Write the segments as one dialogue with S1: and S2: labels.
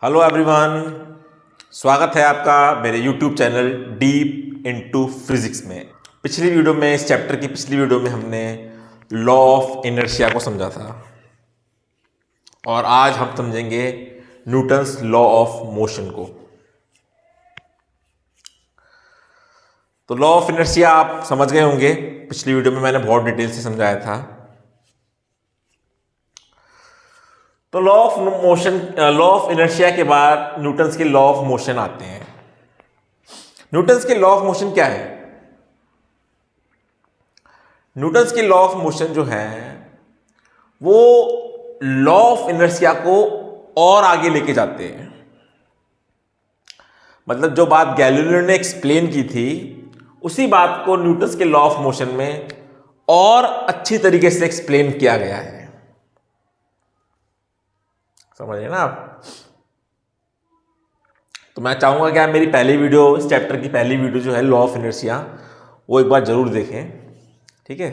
S1: Hello everyone, स्वागत है आपका मेरे YouTube channel deep into physics में। पिछली वीडियो में, इस चैप्टर की पिछली वीडियो में हमने लॉ ऑफ इनर्शिया को समझा था और आज हम समझेंगे न्यूटन्स लॉ ऑफ मोशन को। तो लॉ ऑफ इनर्शिया आप समझ गए होंगे, पिछली वीडियो में मैंने बहुत डिटेल से समझाया था। तो law of motion, law of inertia के बाद न्यूटन्स के लॉ ऑफ मोशन आते हैं। न्यूटन्स के लॉ ऑफ मोशन क्या है? न्यूटन्स के लॉ ऑफ मोशन जो है वो लॉ ऑफ इनर्शिया को और आगे लेके जाते हैं। मतलब जो बात गैलीलियो ने एक्सप्लेन की थी उसी बात को न्यूटन्स के लॉ ऑफ मोशन में और अच्छी तरीके से एक्सप्लेन किया गया है। समझिए ना आप। तो मैं चाहूंगा कि आप मेरी पहली वीडियो, इस चैप्टर की पहली वीडियो जो है लॉ ऑफ इनर्शिया, वो एक बार जरूर देखें, ठीक है।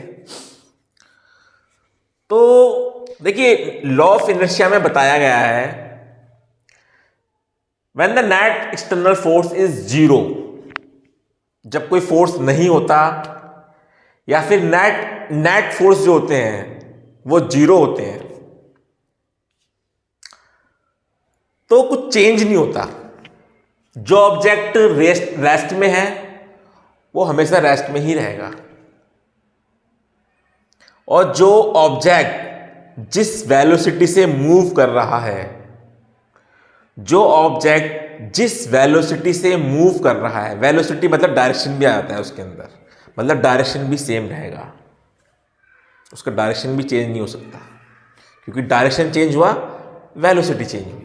S1: तो देखिए, लॉ ऑफ इनर्शिया में बताया गया है when the net external force is zero, जब कोई फोर्स नहीं होता या फिर नेट फोर्स जो होते हैं वो जीरो होते हैं, तो कुछ चेंज नहीं होता। जो ऑब्जेक्ट रेस्ट में है वो हमेशा रेस्ट में ही रहेगा, और जो ऑब्जेक्ट जिस वेलोसिटी से मूव कर रहा है, जो ऑब्जेक्ट जिस वेलोसिटी से मूव कर रहा है, वेलोसिटी मतलब डायरेक्शन भी आ जाता है उसके अंदर, मतलब डायरेक्शन भी सेम रहेगा, उसका डायरेक्शन भी चेंज नहीं हो सकता, क्योंकि डायरेक्शन चेंज हुआ, वेलोसिटी चेंज हुई।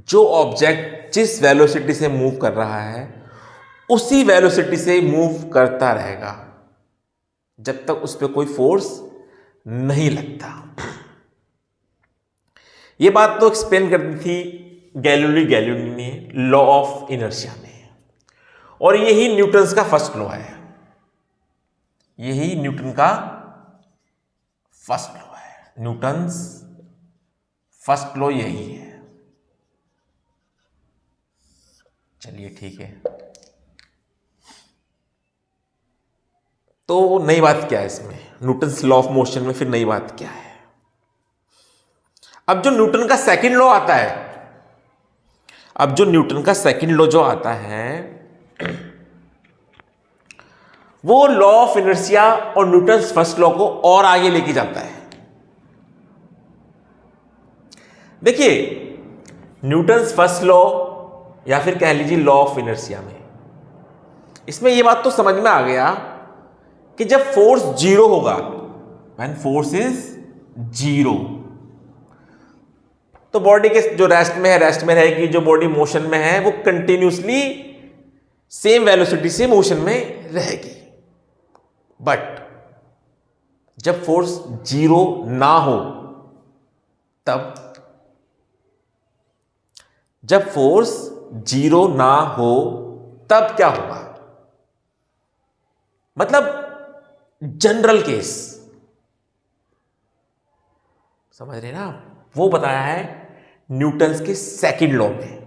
S1: जो ऑब्जेक्ट जिस वेलोसिटी से मूव कर रहा है उसी वेलोसिटी से मूव करता रहेगा जब तक उस पर कोई फोर्स नहीं लगता। यह बात तो एक्सप्लेन कर दी थी गैलीलियो ने लॉ ऑफ इनर्शिया में, और यही न्यूटन्स का फर्स्ट लॉ है। यही न्यूटन का फर्स्ट लॉ है। न्यूटन्स फर्स्ट लॉ यही है। चलिए ठीक है। तो नई बात क्या है इसमें, न्यूटन्स लॉ ऑफ मोशन में फिर नई बात क्या है? अब जो न्यूटन का सेकंड लॉ आता है, अब जो न्यूटन का सेकंड लॉ जो आता है वो लॉ ऑफ इनर्शिया और न्यूटन्स फर्स्ट लॉ को और आगे लेके जाता है। देखिए, न्यूटन्स फर्स्ट लॉ या फिर कह लीजिए लॉ ऑफ इनर्शिया में, इसमें यह बात तो समझ में आ गया कि जब फोर्स जीरो होगा, व्हेन फोर्स इज जीरो, तो बॉडी के जो रेस्ट में है रेस्ट में रहेगी, जो बॉडी मोशन में है वो कंटिन्यूसली सेम वेलोसिटी से मोशन में रहेगी। बट जब फोर्स जीरो ना हो तब, जब फोर्स जीरो ना हो तब क्या होगा? मतलब जनरल केस, समझ रहे ना, वो बताया है न्यूटन्स के सेकंड लॉ में।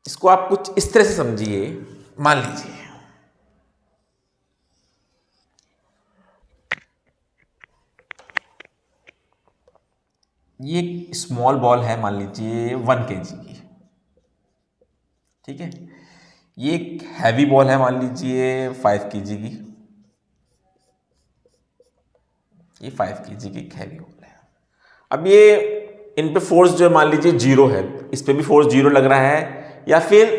S1: इसको आप कुछ इस तरह से समझिए। मान लीजिए ये एक स्मॉल बॉल है, मान लीजिए 1 kg की, ठीक है। ये एक हैवी बॉल है, मान लीजिए 5 kg की। ये 5 kg की एक हैवी बॉल है। अब ये इन पे फोर्स जो है मान लीजिए जीरो है, इस पे भी फोर्स जीरो लग रहा है, या फिर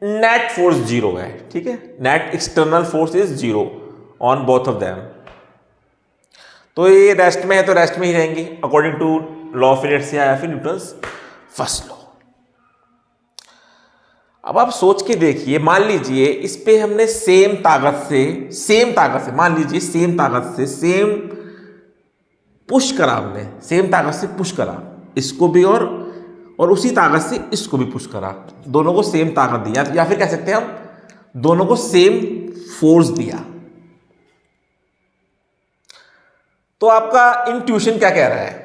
S1: नेट फोर्स जीरो है, ठीक है। Net external force is zero on both of them. तो ये रेस्ट में है तो रेस्ट में ही रहेंगे according to law of inertia या फिर न्यूटन्स फर्स्ट लॉ। अब आप सोच के देखिए, मान लीजिए इस पे हमने सेम ताकत से मान लीजिए सेम ताकत से सेम पुश करा, हमने सेम ताकत से पुश करा इसको भी, और उसी ताकत से इसको भी पुश करा, दोनों को सेम ताकत दिया, या फिर कह सकते हैं हम दोनों को सेम फोर्स दिया। तो आपका इंट्यूशन क्या कह रहा है,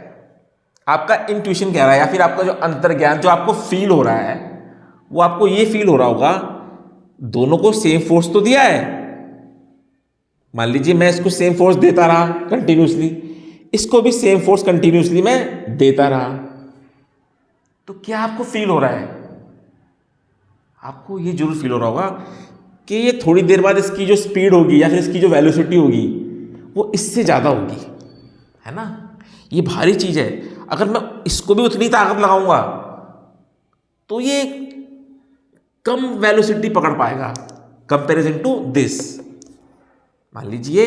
S1: आपका इंट्यूशन कह रहा है या फिर आपका जो अंतर्ज्ञान जो आपको फील हो रहा है वो आपको ये फील हो रहा होगा दोनों को सेम फोर्स तो दिया है। मान लीजिए मैं इसको सेम फोर्स देता रहा कंटिन्यूसली, इसको भी सेम फोर्स कंटिन्यूसली मैं देता रहा, तो क्या आपको फील हो रहा है, आपको ये जरूर फील हो रहा होगा कि ये थोड़ी देर बाद इसकी जो स्पीड होगी या फिर इसकी जो वेलोसिटी होगी वो इससे ज़्यादा होगी, है ना। ये भारी चीज़ है, अगर मैं इसको भी उतनी ताकत लगाऊंगा तो ये कम वेलोसिटी पकड़ पाएगा कंपैरिजन टू दिस। मान लीजिए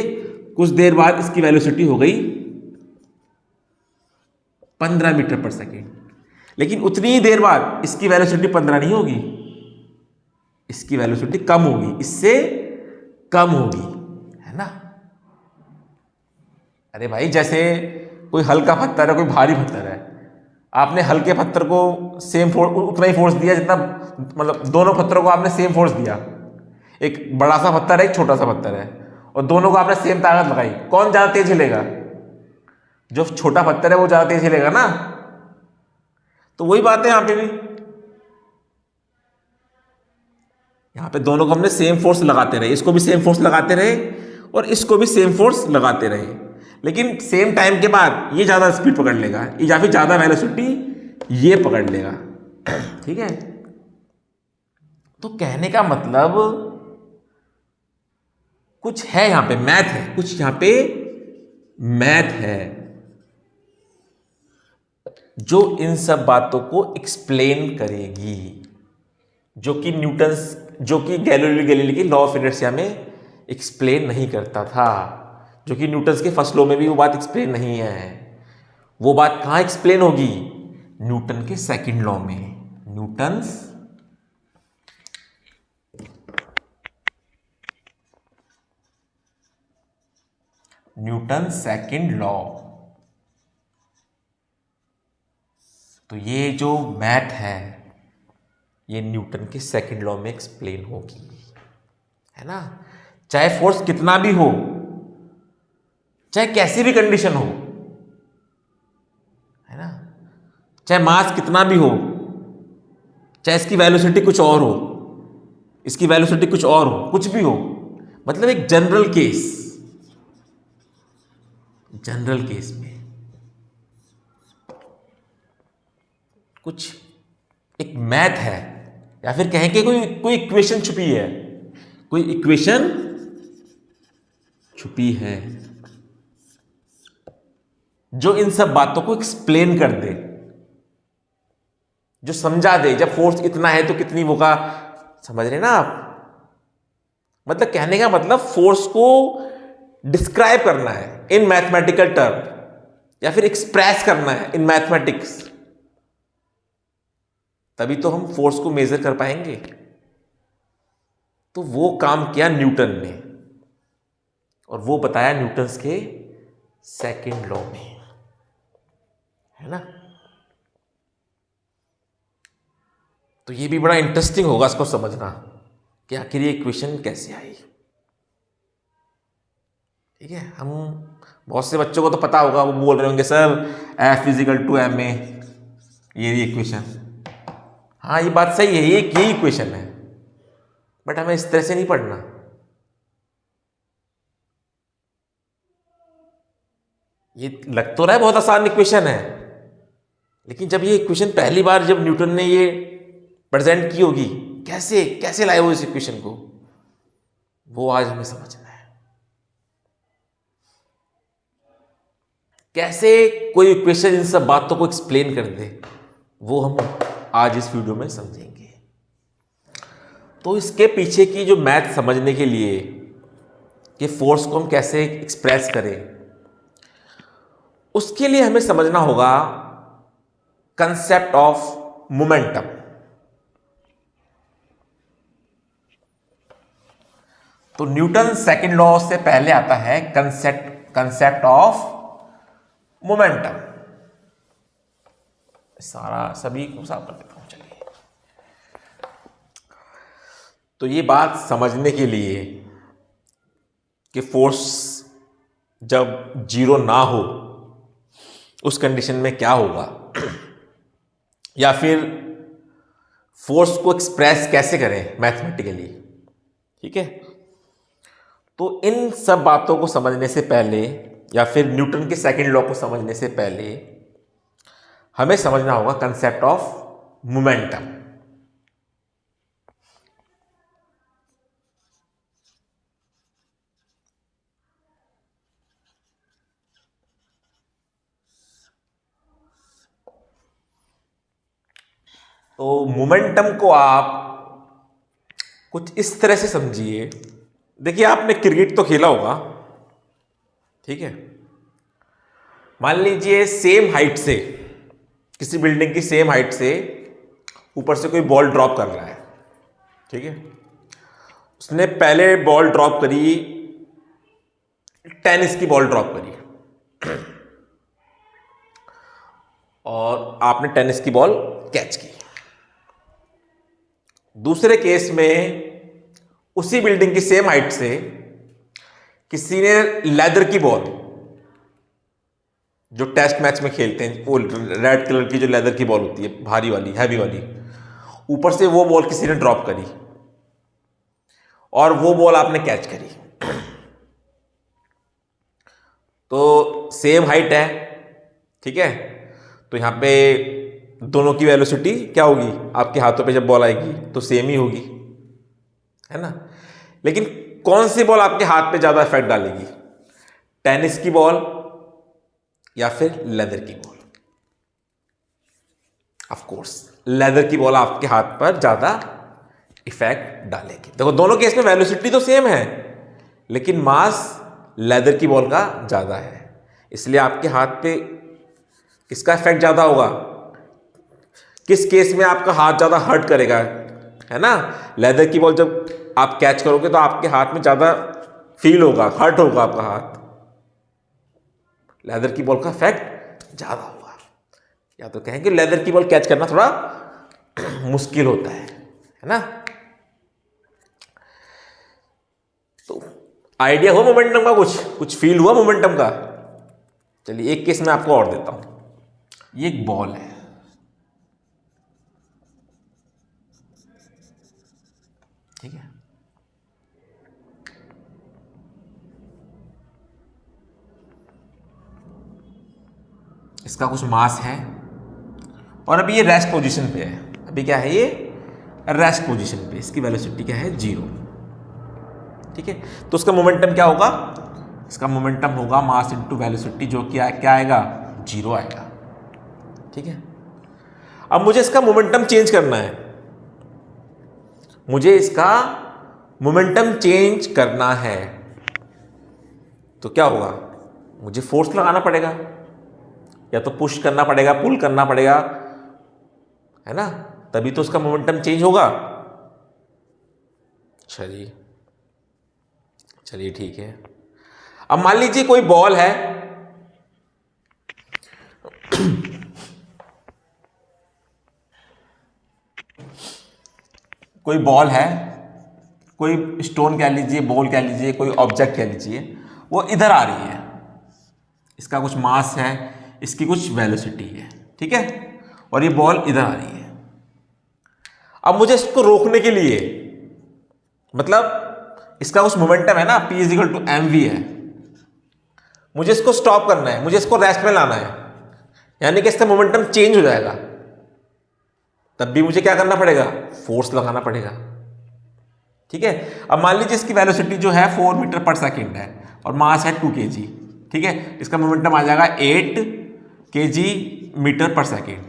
S1: कुछ देर बाद इसकी वेलोसिटी हो गई 15 मीटर पर सेकेंड, लेकिन उतनी ही देर बाद इसकी वेलोसिटी 15 नहीं होगी, इसकी वेलोसिटी कम होगी, इससे कम होगी, है ना। अरे भाई जैसे कोई हल्का पत्थर है कोई भारी पत्थर है, आपने हल्के पत्थर को सेम फोर्स उतना ही फोर्स दिया जितना, मतलब दोनों पत्थरों को आपने सेम फोर्स दिया, एक बड़ा सा पत्थर है एक छोटा सा पत्थर है और दोनों को आपने सेम ताकत लगाई, कौन ज्यादा तेज हिलेगा, जो छोटा पत्थर है वो ज्यादा तेज हिलेगा ना। तो वही बात है यहां पे भी, यहां पे दोनों को हमने सेम फोर्स लगाते रहे, इसको भी सेम फोर्स लगाते रहे और इसको भी सेम फोर्स लगाते रहे, लेकिन सेम टाइम के बाद ये ज्यादा स्पीड पकड़ लेगा या फिर ज्यादा वेलोसिटी ये पकड़ लेगा, ठीक है। तो कहने का मतलब कुछ है यहां पे, मैथ है, कुछ यहां पे मैथ है जो इन सब बातों को एक्सप्लेन करेगी, जो कि गैलीलियो की लॉ ऑफ इनर्शिया में एक्सप्लेन नहीं करता था, जो कि न्यूटन्स के फर्स्ट लॉ में भी वो बात एक्सप्लेन नहीं है। वो बात कहां एक्सप्लेन होगी, न्यूटन के सेकंड लॉ में, न्यूटन सेकंड लॉ। तो ये जो मैथ है ये न्यूटन के सेकंड लॉ में एक्सप्लेन होगी, है ना। चाहे फोर्स कितना भी हो, चाहे कैसी भी कंडीशन हो, है ना, चाहे मास कितना भी हो, चाहे इसकी वेलोसिटी कुछ और हो, इसकी वेलोसिटी कुछ और हो, कुछ भी हो, मतलब एक जनरल केस में कुछ एक मैथ है या फिर कहें कि कोई इक्वेशन छुपी है, कोई इक्वेशन छुपी है जो इन सब बातों को एक्सप्लेन कर दे, जो समझा दे जब फोर्स इतना है तो कितनी होगा, समझ रहे ना आप। मतलब कहने का मतलब फोर्स को डिस्क्राइब करना है इन मैथमेटिकल टर्म या फिर एक्सप्रेस करना है इन मैथमेटिक्स, तभी तो हम फोर्स को मेजर कर पाएंगे। तो वो काम किया न्यूटन ने और वो बताया न्यूटन्स के सेकंड लॉ में, है ना। तो ये भी बड़ा इंटरेस्टिंग होगा इसको समझना कि आखिर ये इक्वेशन कैसे आई, ठीक है। हम बहुत से बच्चों को तो पता होगा, वो बोल रहे होंगे सर F = ma, ये इक्वेशन, हाँ ये बात सही है, यही इक्वेशन है, बट हमें इस तरह से नहीं पढ़ना। ये लग तो रहा है बहुत आसान इक्वेशन है, लेकिन जब ये इक्वेशन पहली बार जब न्यूटन ने ये प्रेजेंट की होगी, कैसे लाए हो इस इक्वेशन को, वो आज हमें समझना है। कैसे कोई इक्वेशन इन सब बातों को एक्सप्लेन कर दे, वो हम आज इस वीडियो में समझेंगे। तो इसके पीछे की जो मैथ समझने के लिए कि फोर्स को हम कैसे एक्सप्रेस करें, उसके लिए हमें समझना होगा कंसेप्ट ऑफ मोमेंटम। तो न्यूटन सेकंड लॉ से पहले आता है कंसेप्ट ऑफ मोमेंटम। सभी को साफ कर देता हूं, चलिए। तो ये बात समझने के लिए कि फोर्स जब जीरो ना हो उस कंडीशन में क्या होगा, या फिर फोर्स को एक्सप्रेस कैसे करें मैथमेटिकली, ठीक है। तो इन सब बातों को समझने से पहले या फिर न्यूटन के सेकंड लॉ को समझने से पहले हमें समझना होगा कंसेप्ट ऑफ मोमेंटम। तो मोमेंटम को आप कुछ इस तरह से समझिए। देखिए, आपने क्रिकेट तो खेला होगा, ठीक है। मान लीजिए सेम हाइट से, किसी बिल्डिंग की सेम हाइट से ऊपर से कोई बॉल ड्रॉप कर रहा है, ठीक है। उसने पहले बॉल ड्रॉप करी, टेनिस की बॉल ड्रॉप करी और आपने टेनिस की बॉल कैच की। दूसरे केस में उसी बिल्डिंग की सेम हाइट से किसी ने लेदर की बॉल, जो टेस्ट मैच में खेलते हैं, वो रेड कलर की जो लेदर की बॉल होती है, भारी वाली, हैवी वाली, ऊपर से वो बॉल किसी ने ड्रॉप करी और वो बॉल आपने कैच करी। तो सेम हाइट है, ठीक है। तो यहां पे दोनों की वेलोसिटी क्या होगी, आपके हाथों पे जब बॉल आएगी तो सेम ही होगी, है ना। लेकिन कौन सी बॉल आपके हाथ पे ज्यादा इफेक्ट डालेगी, टेनिस की बॉल या फिर लेदर की बॉल? ऑफ कोर्स लेदर की बॉल आपके हाथ पर ज्यादा इफेक्ट डालेगी। देखो, दोनों केस में वेलोसिटी तो सेम है, लेकिन मास लेदर की बॉल का ज्यादा है, इसलिए आपके हाथ पे किसका इफेक्ट ज्यादा होगा, किस केस में आपका हाथ ज्यादा हर्ट करेगा, है ना। लेदर की बॉल जब आप कैच करोगे तो आपके हाथ में ज्यादा फील होगा, हर्ट होगा आपका हाथ, लेदर की बॉल का इफेक्ट ज्यादा होगा। या तो कहेंगे लेदर की बॉल कैच करना थोड़ा मुश्किल होता है ना। तो आइडिया हुआ मोमेंटम का, कुछ फील हुआ मोमेंटम का। चलिए एक केस मैं आपको और देता हूं। ये एक बॉल है, ठीक है। इसका कुछ मास है और अभी ये रेस्ट पोजीशन पे है। अभी क्या है, ये रेस्ट पोजीशन पे, इसकी वेलोसिटी क्या है, 0, ठीक है। तो उसका मोमेंटम क्या होगा, इसका मोमेंटम होगा मास इनटू वेलोसिटी, जो कि क्या आएगा, 0 आएगा, ठीक है। अब मुझे इसका मोमेंटम चेंज करना है, मुझे इसका मोमेंटम चेंज करना है, तो क्या होगा, मुझे फोर्स लगाना पड़ेगा, या तो पुश करना पड़ेगा, पुल करना पड़ेगा, है ना, तभी तो उसका मोमेंटम चेंज होगा। चलिए ठीक है। अब मान लीजिए कोई बॉल है, कोई बॉल है, कोई स्टोन कह लीजिए, बॉल कह लीजिए, कोई ऑब्जेक्ट कह लीजिए, वो इधर आ रही है, इसका कुछ मास है, इसकी कुछ वेलोसिटी है, ठीक है, और ये बॉल इधर आ रही है। अब मुझे इसको रोकने के लिए, मतलब इसका कुछ मोमेंटम है ना, P = mv है, मुझे इसको स्टॉप करना है, मुझे इसको रेस्ट में लाना है, यानी कि इसका मोमेंटम चेंज हो जाएगा। तब भी मुझे क्या करना पड़ेगा, फोर्स लगाना पड़ेगा, ठीक है। अब मान लीजिए इसकी वेलोसिटी जो है 4 मीटर पर सेकेंड है और मास है 2 kg, ठीक है। इसका मोमेंटम आ जाएगा 8 kg मीटर पर सेकेंड,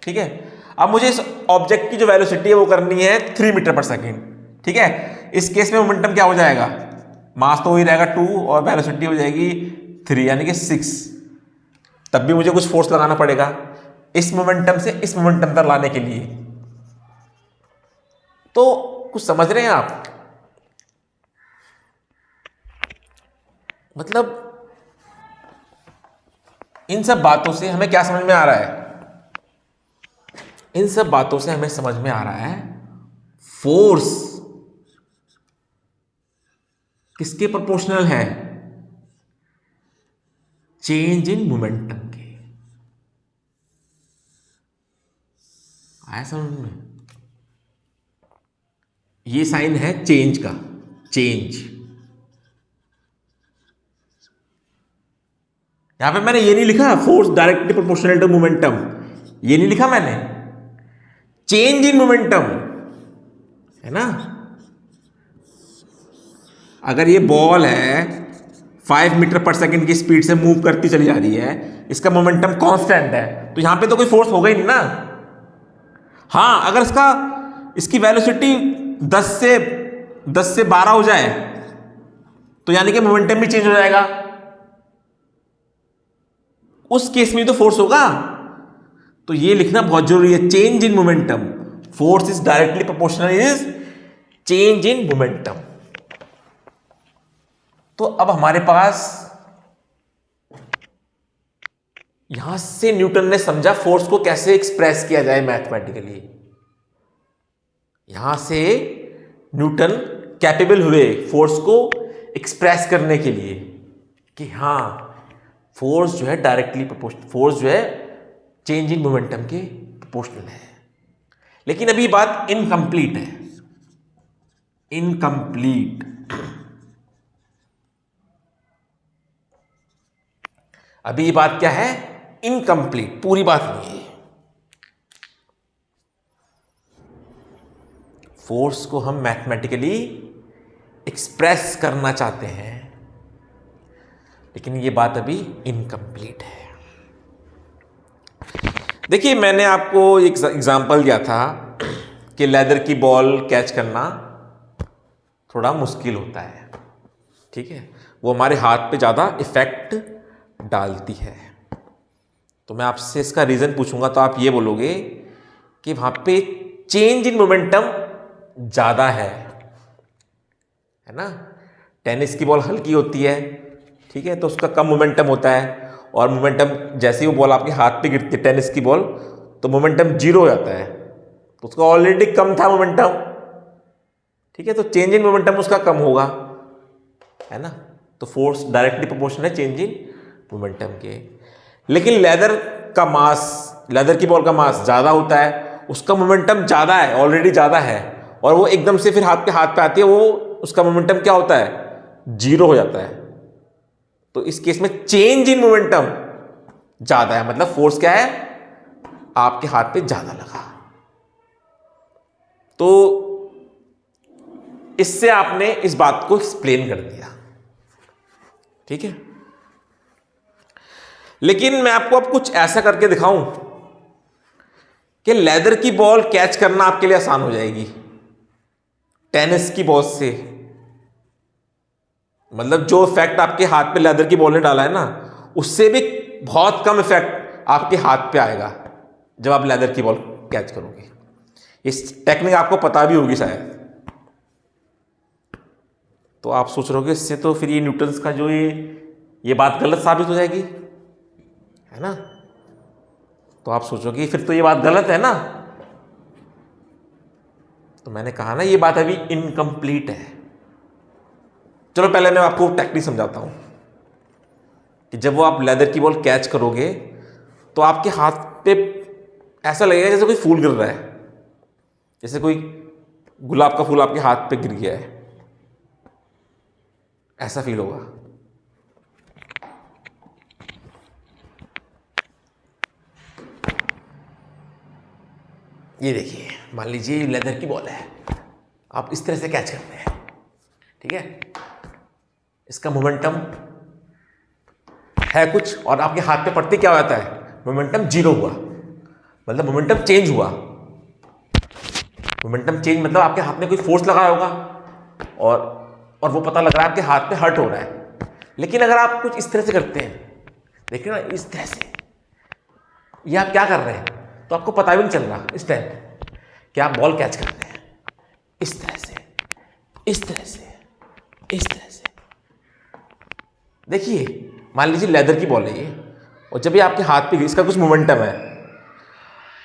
S1: ठीक है। अब मुझे इस ऑब्जेक्ट की जो वेलोसिटी है वो करनी है 3 मीटर पर सेकेंड, ठीक है। इस केस में मोमेंटम क्या हो जाएगा, मास तो वही रहेगा 2 और वेलोसिटी हो जाएगी 3, यानी कि 6। तब भी मुझे कुछ फोर्स लगाना पड़ेगा इस मोमेंटम से इस मोमेंटम पर लाने के लिए। तो कुछ समझ रहे हैं आप, मतलब इन सब बातों से हमें क्या समझ में आ रहा है, इन सब बातों से हमें समझ में आ रहा है फोर्स किसके प्रोपोर्शनल है, चेंज इन मोमेंटम के। आया समझ में? ये साइन है चेंज का, चेंज। यहां पे मैंने ये नहीं लिखा force directly proportional to momentum, ये नहीं लिखा मैंने, चेंज इन मोमेंटम है ना। अगर ये बॉल है 5 मीटर पर सेकंड की स्पीड से मूव करती चली जा रही है, इसका मोमेंटम कांस्टेंट है, तो यहां पे तो कोई फोर्स होगा ही नहीं ना। हाँ, अगर इसकी वेलोसिटी 10 से 12 हो जाए तो यानी कि मोमेंटम भी चेंज हो जाएगा, उस केस में तो फोर्स होगा। तो ये लिखना बहुत जरूरी है, change in momentum, force is directly proportional is change in momentum. तो अब हमारे पास यहां से न्यूटन ने समझा फोर्स को कैसे एक्सप्रेस किया जाए मैथमेटिकली। यहां से न्यूटन कैपेबल हुए फोर्स को एक्सप्रेस करने के लिए कि हां फोर्स जो है डायरेक्टली प्रोपोर्शनल, फोर्स जो है चेंज इन मोमेंटम के प्रोपोर्शनल है। लेकिन अभी बात इनकम्प्लीट है, इनकम्प्लीट। अभी ये बात क्या है? इनकम्प्लीट, पूरी बात नहीं है। फोर्स को हम मैथमेटिकली एक्सप्रेस करना चाहते हैं, लेकिन ये बात अभी इनकम्प्लीट है। देखिए, मैंने आपको एक एग्जांपल दिया था कि लेदर की बॉल कैच करना थोड़ा मुश्किल होता है, ठीक है, वो हमारे हाथ पे ज़्यादा इफेक्ट डालती है। तो मैं आपसे इसका रीज़न पूछूंगा तो आप ये बोलोगे कि वहाँ पे चेंज इन मोमेंटम ज़्यादा है ना। टेनिस की बॉल हल्की होती है, ठीक है, तो उसका कम मोमेंटम होता है, और मोमेंटम जैसे ही वो बॉल आपके हाथ पे गिरती है टेनिस की बॉल, तो मोमेंटम 0 हो जाता है, तो उसका ऑलरेडी कम था मोमेंटम, ठीक है, तो चेंज इन मोमेंटम उसका कम होगा, है ना। तो फोर्स डायरेक्टली प्रोपोर्शनल है चेंज इन मोमेंटम के। लेकिन लेदर की बॉल का मास ज़्यादा होता है, उसका मोमेंटम ज़्यादा है, ऑलरेडी ज़्यादा है, और वो एकदम से फिर हाथ पे आती है, वो उसका मोमेंटम क्या होता है? 0 हो जाता है। तो इस केस में चेंज इन मोमेंटम ज़्यादा है, मतलब फोर्स क्या है? आपके हाथ पे ज़्यादा लगा। तो इससे आपने इस बात को एक्सप्लेन कर दिया, ठीक है। लेकिन मैं आपको अब कुछ ऐसा करके दिखाऊं कि लेदर की बॉल कैच करना आपके लिए आसान हो जाएगी टेनिस की बॉल से। मतलब जो इफेक्ट आपके हाथ पे लेदर की बॉल ने डाला है ना, उससे भी बहुत कम इफेक्ट आपके हाथ पे आएगा जब आप लेदर की बॉल कैच करोगे। इस टेक्निक आपको पता भी होगी शायद। तो आप सोच रहे हो कि इससे तो फिर ये न्यूटन्स का जो ये बात गलत साबित हो जाएगी, है ना। तो आप सोचोगे फिर तो ये बात गलत है ना। तो मैंने कहा ना, ये बात अभी इनकम्प्लीट है। चलो पहले मैं आपको टेक्निक समझाता हूं कि जब वो आप लेदर की बॉल कैच करोगे तो आपके हाथ पे ऐसा लगेगा जैसे कोई फूल गिर रहा है, जैसे कोई गुलाब का फूल आपके हाथ पे गिर गया है, ऐसा फील होगा। ये देखिए, मान लीजिए लेदर की बॉल है, आप इस तरह से कैच करते हैं, ठीक है, इसका मोमेंटम है कुछ, और आपके हाथ पे पड़ते क्या होता है? मोमेंटम 0 हुआ, मतलब मोमेंटम चेंज हुआ। मोमेंटम चेंज मतलब आपके हाथ में कोई फोर्स लगा होगा, और वो पता लग रहा है आपके हाथ पे हर्ट हो रहा है। लेकिन अगर आप कुछ इस तरह से करते हैं, देखिए ना, इस तरह से, ये आप क्या कर रहे हैं, तो आपको पता भी नहीं चल रहा इस टाइम कि आप बॉल कैच करते हैं, इस तरह से, इस तरह से, इस तरह से। देखिए, मान लीजिए लेदर की बॉल है ये, और जब ये आपके हाथ पे गिरी, इसका कुछ मोमेंटम है,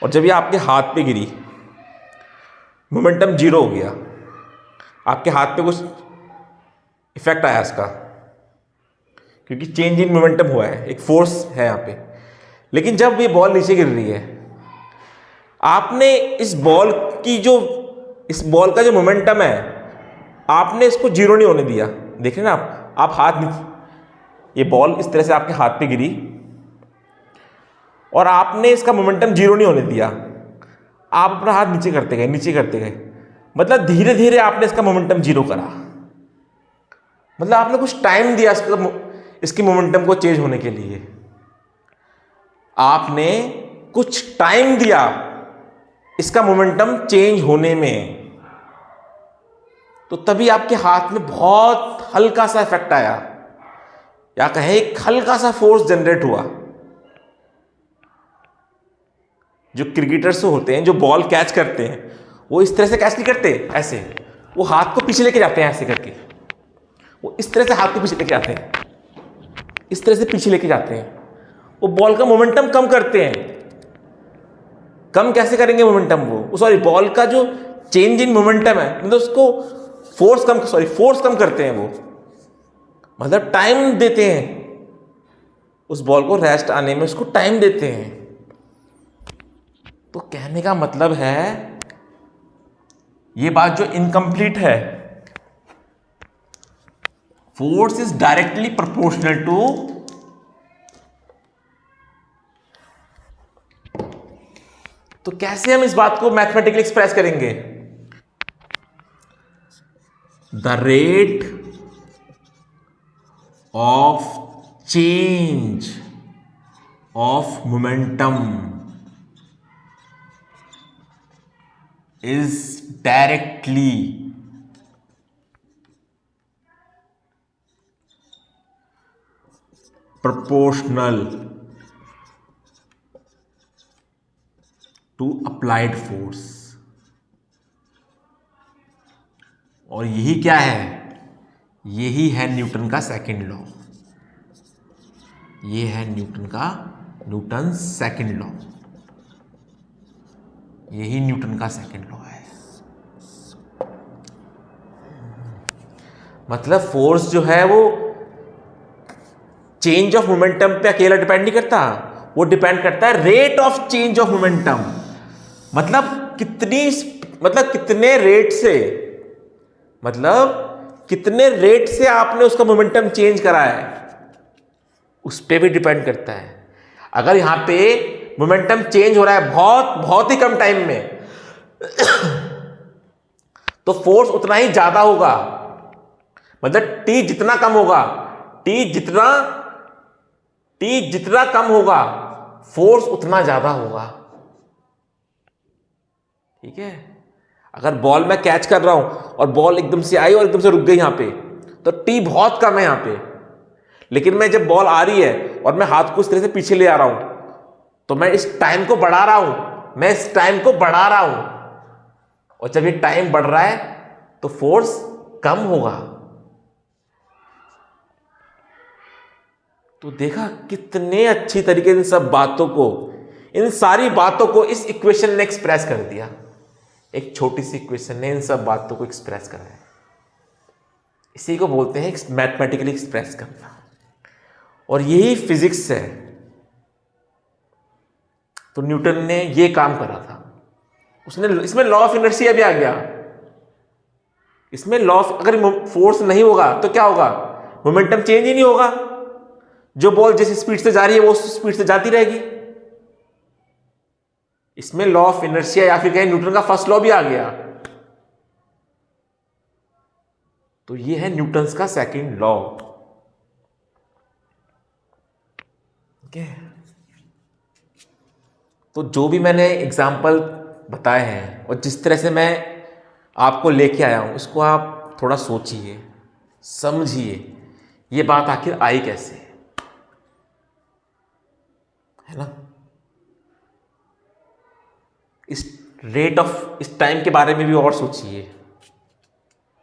S1: और जब ये आपके हाथ पे गिरी, मोमेंटम 0 हो गया, आपके हाथ पे कुछ इफेक्ट आया इसका, क्योंकि चेंज इन मोमेंटम हुआ है, एक फोर्स है यहाँ पे। लेकिन जब ये बॉल नीचे गिर रही है, आपने इस बॉल का जो मोमेंटम है, आपने इसको जीरो नहीं होने दिया। देख रहे हैं ना आप हाथ नीचे, ये बॉल इस तरह से आपके हाथ पे गिरी और आपने इसका मोमेंटम जीरो नहीं होने दिया। आप अपना हाथ नीचे करते गए, मतलब धीरे धीरे आपने इसका मोमेंटम जीरो करा। मतलब आपने कुछ टाइम दिया इसके मोमेंटम को चेंज होने के लिए। आपने कुछ टाइम दिया इसका मोमेंटम चेंज होने में, तो तभी आपके हाथ में बहुत हल्का सा इफेक्ट आया, या कहें एक हल्का सा फोर्स जनरेट हुआ। जो क्रिकेटर्स होते हैं, जो बॉल कैच करते हैं, वो इस तरह से कैच नहीं करते ऐसे, वो हाथ को पीछे लेके जाते हैं ऐसे करके, वो इस तरह से हाथ को पीछे लेके जाते हैं, इस तरह से पीछे लेके जाते हैं। वो बॉल का मोमेंटम कम करते हैं। कम कैसे करेंगे मोमेंटम? वो सॉरी, बॉल का जो चेंज इन मोमेंटम है, मतलब उसको फोर्स कम करते हैं वो, मतलब टाइम देते हैं उस बॉल को रेस्ट आने में, उसको टाइम देते हैं। तो कहने का मतलब है, ये बात जो इनकम्प्लीट है, force is directly proportional to, तो कैसे हम इस बात को मैथमेटिकली एक्सप्रेस करेंगे? The rate of change of momentum is directly proportional to applied force। और यही क्या है? यही है न्यूटन का सेकंड लॉ। ये है न्यूटन सेकंड लॉ। यही न्यूटन का सेकंड लॉ है। मतलब फोर्स जो है वो चेंज ऑफ मोमेंटम पे अकेला डिपेंड नहीं करता, वो डिपेंड करता है rate of change of momentum. मतलब कितने रेट से आपने उसका मोमेंटम चेंज करा है, उस पर भी डिपेंड करता है। अगर यहां पे मोमेंटम चेंज हो रहा है बहुत ही कम टाइम में, तो फोर्स उतना ही ज्यादा होगा। मतलब t जितना कम होगा, t जितना कम होगा, फोर्स उतना ज्यादा होगा। ठीक है? अगर बॉल मैं कैच कर रहा हूं और बॉल एकदम से आई और एकदम से रुक गई यहां पे, तो t बहुत कम है यहां पे। लेकिन मैं जब बॉल आ रही है और मैं हाथ को इस तरह से पीछे ले आ रहा हूं, तो मैं इस टाइम को बढ़ा रहा हूं, और जब ये टाइम बढ़ रहा है तो फोर्स कम होगा। तो देखा कितने अच्छी तरीके से इन सारी बातों को इस इक्वेशन ने एक्सप्रेस कर दिया। एक छोटी सी इक्वेशन ने इन सब बातों को एक्सप्रेस करा है। इसी को बोलते हैं मैथमेटिकली एक्सप्रेस करना, और यही फिजिक्स है। तो न्यूटन ने ये काम करा था। इसमें लॉ ऑफ इनर्शिया भी आ गया। इसमें अगर फोर्स नहीं होगा तो क्या होगा? मोमेंटम चेंज ही नहीं होगा। जो बॉल जिस स्पीड से जा रही है वो उस स्पीड से जाती रहेगी। इसमें लॉ ऑफ इनर्शिया या फिर कहें न्यूटन का फर्स्ट लॉ भी आ गया। तो ये है न्यूटन्स का सेकंड लॉ। तो जो भी मैंने एग्जाम्पल बताए हैं और जिस तरह से मैं आपको लेके आया हूं, उसको आप थोड़ा सोचिए, समझिए, ये बात आखिर आई कैसे, है ना? इस टाइम के बारे में भी और सोचिए।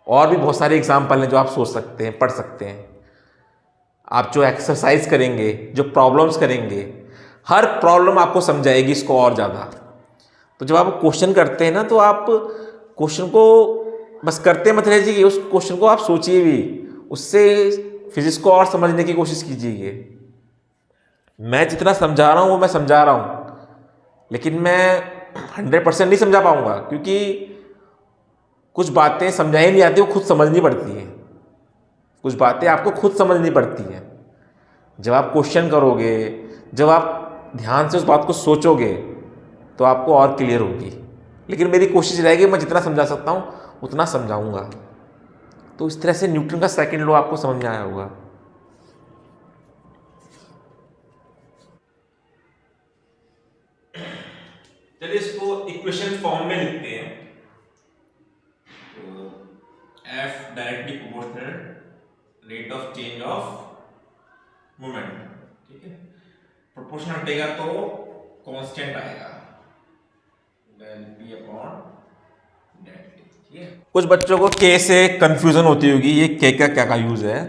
S1: और भी बहुत सारे एग्जाम्पल हैं जो आप सोच सकते हैं, पढ़ सकते हैं। आप जो एक्सरसाइज करेंगे, जो प्रॉब्लम्स करेंगे, हर प्रॉब्लम आपको समझाएगी इसको और ज़्यादा। तो जब आप क्वेश्चन करते हैं ना, तो आप क्वेश्चन को बस करते मत रहिए, उस क्वेश्चन को आप सोचिए भी, उससे फिजिक्स को और समझने की कोशिश कीजिए। मैं जितना समझा रहा हूँ वो मैं समझा रहा हूँ, लेकिन मैं 100% नहीं समझा पाऊंगा, क्योंकि कुछ बातें समझाई नहीं आती, वो खुद समझनी पड़ती हैं। कुछ बातें आपको खुद समझनी पड़ती हैं। जब आप क्वेश्चन करोगे, जब आप ध्यान से उस बात को सोचोगे, तो आपको और क्लियर होगी। लेकिन मेरी कोशिश रहेगी मैं जितना समझा सकता हूँ उतना समझाऊंगा। तो इस तरह से न्यूटन का सेकंड लॉ आपको समझ में आया होगा। चलिए इसको इक्वेशन फॉर्म में लिखते हैं। तो F directly proportional rate of change of moment, ठीक है। प्रोपोर्शनल हटेगा तो कांस्टेंट आएगा, del P upon del T, ठीक है। कुछ बच्चों को K से कंफ्यूजन होती होगी, ये K का क्या यूज है।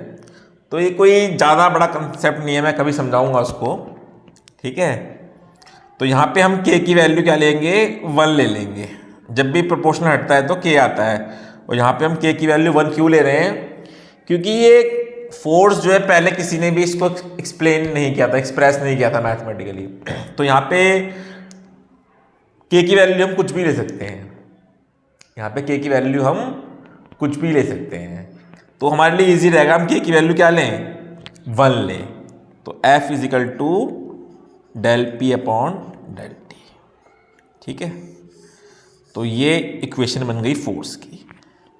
S1: तो ये कोई ज़्यादा बड़ा कंसेप्ट नहीं है, मैं कभी समझाऊंगा उसको, ठीक है। तो यहाँ पे हम K की वैल्यू क्या लेंगे, 1 ले लेंगे। जब भी प्रोपोर्शनल हटता है तो K आता है, और यहाँ पे हम K की वैल्यू 1 क्यों ले रहे हैं, क्योंकि ये फोर्स जो है पहले किसी ने भी इसको एक्सप्लेन नहीं किया था, एक्सप्रेस नहीं किया था मैथमेटिकली। तो यहाँ पे K की वैल्यू हम कुछ भी ले सकते हैं। यहाँ पे K की वैल्यू हम कुछ भी ले सकते हैं, तो हमारे लिए इजी रहेगा हम K की वैल्यू क्या लें, 1 लें। तो F is equal to del P upon del T, ठीक है। तो ये इक्वेशन बन गई फोर्स की।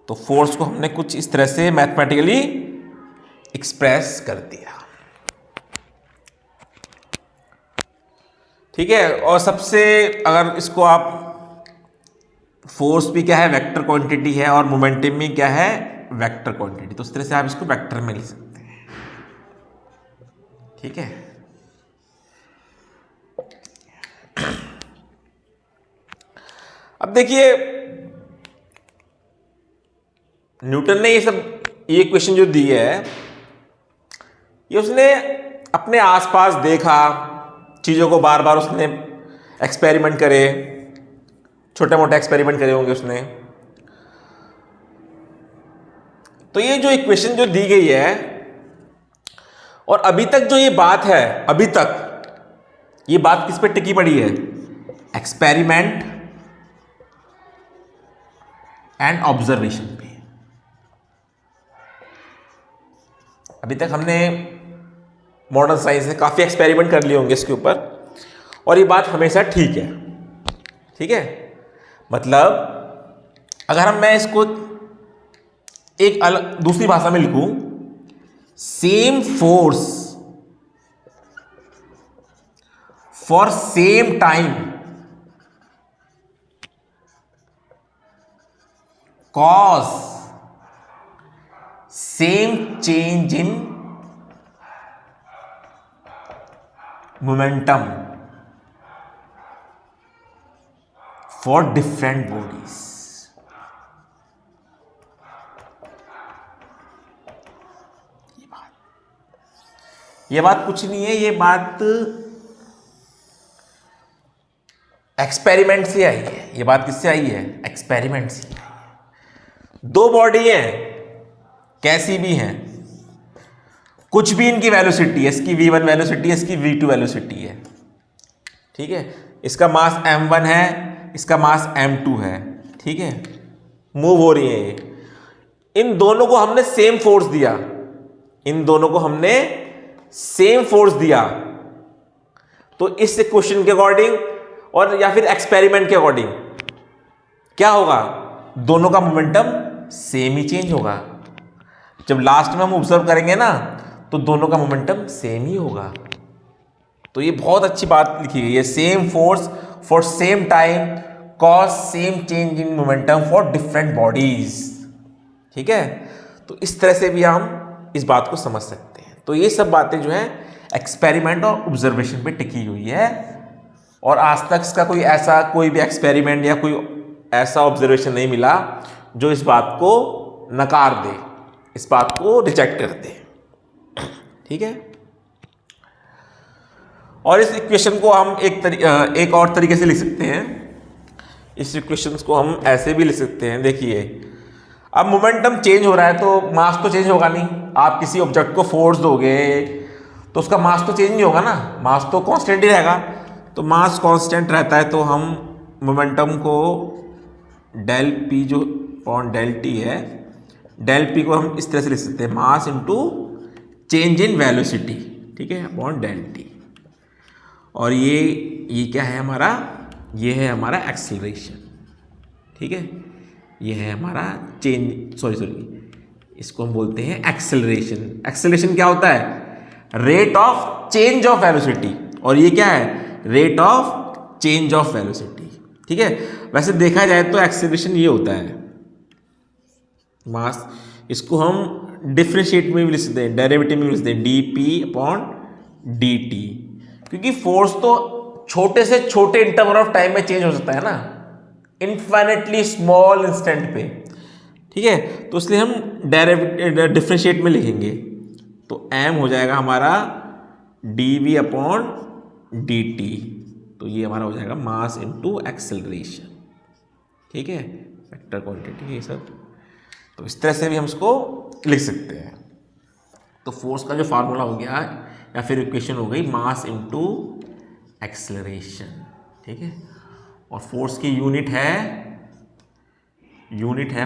S1: तो फोर्स को हमने कुछ इस तरह से मैथमेटिकली एक्सप्रेस कर दिया, ठीक है। और सबसे अगर इसको आप, फोर्स भी क्या है, वेक्टर क्वांटिटी है, और मोमेंटम भी क्या है, वेक्टर क्वांटिटी। तो इस तरह से आप इसको वेक्टर में लिख सकते हैं, ठीक है। अब देखिए न्यूटन ने ये क्वेश्चन जो दी है, ये उसने अपने आसपास देखा, चीज़ों को बार बार उसने एक्सपेरिमेंट करे, छोटे मोटे एक्सपेरिमेंट करे होंगे उसने। तो ये जो इक्वेशन जो दी गई है, और अभी तक जो ये बात है, अभी तक ये बात किस पे टिकी पड़ी है, एक्सपेरिमेंट एंड ऑब्जर्वेशन पे। अभी तक हमने मॉडर्न साइंस से काफ़ी एक्सपेरिमेंट कर लिए होंगे इसके ऊपर, और ये बात हमेशा ठीक है, ठीक है। मतलब अगर मैं इसको एक अलग दूसरी भाषा में लिखूं, same force for same time cause same change in momentum for different bodies। ये बात कुछ नहीं है, ये बात एक्सपेरिमेंट से आई है। ये बात किससे आई है, एक्सपेरिमेंट से आई है। दो बॉडी हैं, कैसी भी हैं, कुछ भी इनकी वेलोसिटी है, इसकी v1 वेलोसिटी है, इसकी v2 वेलोसिटी है, ठीक है। इसका मास m1 है, इसका मास m2 है, ठीक है। मूव हो रही है ये। इन दोनों को हमने सेम फोर्स दिया, इन दोनों को हमने सेम फोर्स दिया, तो इस क्वेश्चन के अकॉर्डिंग और या फिर एक्सपेरिमेंट के अकॉर्डिंग क्या होगा, दोनों का मोमेंटम सेम ही चेंज होगा। जब लास्ट में हम ऑब्जर्व करेंगे ना, तो दोनों का मोमेंटम सेम ही होगा। तो ये बहुत अच्छी बात लिखी गई है, same force for same time cause same change in momentum for different bodies, ठीक है। तो इस तरह से भी हम इस बात को समझ सकते हैं। तो ये सब बातें जो है एक्सपेरिमेंट और ऑब्जर्वेशन पे टिकी हुई है, और आज तक इसका कोई भी एक्सपेरिमेंट या कोई ऐसा ऑब्जर्वेशन नहीं मिला जो इस बात को नकार दे, इस बात को रिजेक्ट कर दे, ठीक है। और इस इक्वेशन को हम एक और तरीके से लिख सकते हैं। इस इक्वेशन को हम ऐसे भी लिख सकते हैं। देखिए, अब मोमेंटम चेंज हो रहा है तो मास तो चेंज होगा नहीं। आप किसी ऑब्जेक्ट को फोर्स दोगे तो उसका मास तो चेंज नहीं होगा ना, मास तो कांस्टेंट ही रहेगा। तो मास कांस्टेंट रहता है तो हम मोमेंटम को डेल पी जो अपॉन डेल टी है, डेल पी को हम इस तरह से लिख सकते हैं, mass into change in velocity, ठीक है, अपॉन डेल टी। और ये क्या है हमारा, ये है हमारा एक्सेलरेशन, ठीक है, ये है हमारा चेंज, सॉरी इसको हम बोलते हैं एक्सेलरेशन। एक्सेलरेशन क्या होता है, rate of change of velocity, और ये क्या है, rate of change of velocity, ठीक है। वैसे देखा जाए तो एक्सेलरेशन ये होता है मास, इसको हम डिफरेंशिएट में भी लिख सकते हैं, डेरिवेटिव में भी लिख सकते हैं, D P upon d T, क्योंकि फोर्स तो छोटे से छोटे इंटरवल ऑफ टाइम में चेंज हो सकता है ना, इनफाइनेटली स्मॉल इंस्टेंट पे, ठीक है। तो इसलिए हम डिफरेंशिएट में लिखेंगे, तो m हो जाएगा हमारा d v upon d t, तो ये हमारा हो जाएगा मास इनटू एक्सेलरेशन, ठीक है, वेक्टर क्वांटिटी ये सब। तो इस तरह से भी हम इसको लिख सकते हैं। तो फोर्स का जो फार्मूला हो गया या फिर इक्वेशन हो गई मास इनटू एक्सेलरेशन, ठीक है। और फोर्स की यूनिट है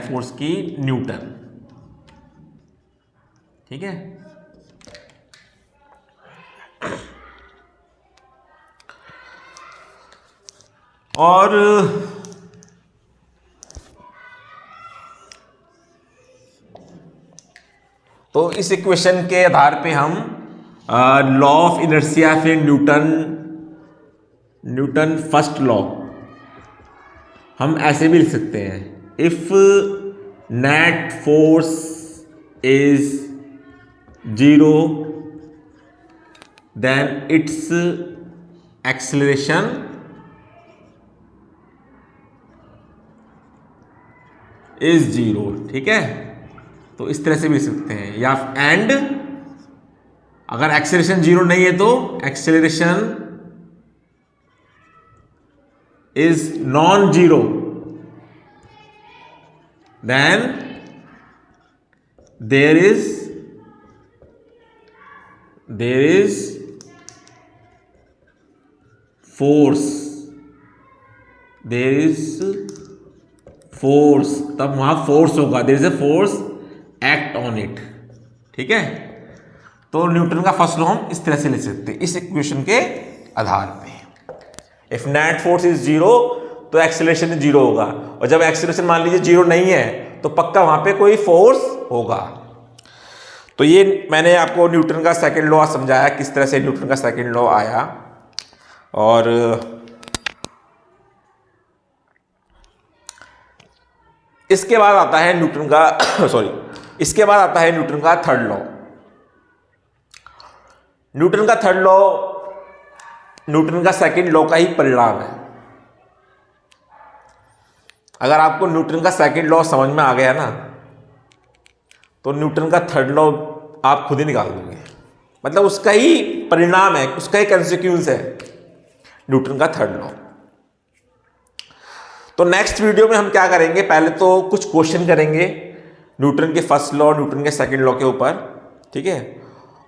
S1: फोर्स की न्यूटन, ठीक है। और तो इस इक्वेशन के आधार पे हम लॉ ऑफ इनर्शिया, फिर न्यूटन फर्स्ट लॉ हम ऐसे भी लिख सकते हैं, if net force is 0 then its acceleration is 0, ठीक है। तो इस तरह से भी लिख सकते हैं, या एंड अगर एक्सेलरेशन 0 नहीं है तो acceleration is non zero, then there is force, तब वहां फोर्स होगा, there is a force act on it, ठीक है। तो न्यूटन का फर्स्ट लॉ हम इस तरह से लिख सकते हैं, इस इक्वेशन के आधार पे। इफ नेट फोर्स इज 0 तो एक्सेलरेशन 0 होगा, और जब एक्सेलरेशन मान लीजिए 0 नहीं है तो पक्का वहां पे कोई फोर्स होगा। तो ये मैंने आपको न्यूटन का सेकंड लॉ समझाया, किस तरह से न्यूटन का सेकंड लॉ आया। और इसके बाद आता है न्यूटन का इसके बाद आता है न्यूटन का थर्ड लॉ। न्यूटन का थर्ड लॉ न्यूटन का सेकंड लॉ का ही परिणाम है। अगर आपको न्यूटन का सेकंड लॉ समझ में आ गया ना, तो न्यूटन का थर्ड लॉ आप खुद ही निकाल दोगे, मतलब उसका ही परिणाम है, उसका ही कंसिक्वेंस है न्यूटन का थर्ड लॉ। तो नेक्स्ट वीडियो में हम क्या करेंगे, पहले तो कुछ क्वेश्चन करेंगे न्यूटन के फर्स्ट लॉ, न्यूटन के सेकंड लॉ के ऊपर, ठीक है।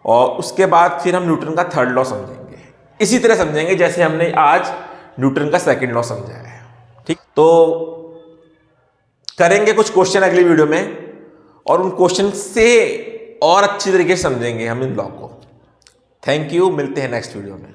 S1: और उसके बाद फिर हम न्यूटन का थर्ड लॉ समझेंगे, इसी तरह समझेंगे जैसे हमने आज न्यूटन का सेकंड लॉ समझा है, ठीक। तो करेंगे कुछ क्वेश्चन अगली वीडियो में, और उन क्वेश्चन से और अच्छी तरीके से समझेंगे हम इन लॉ को। थैंक यू, मिलते हैं नेक्स्ट वीडियो में।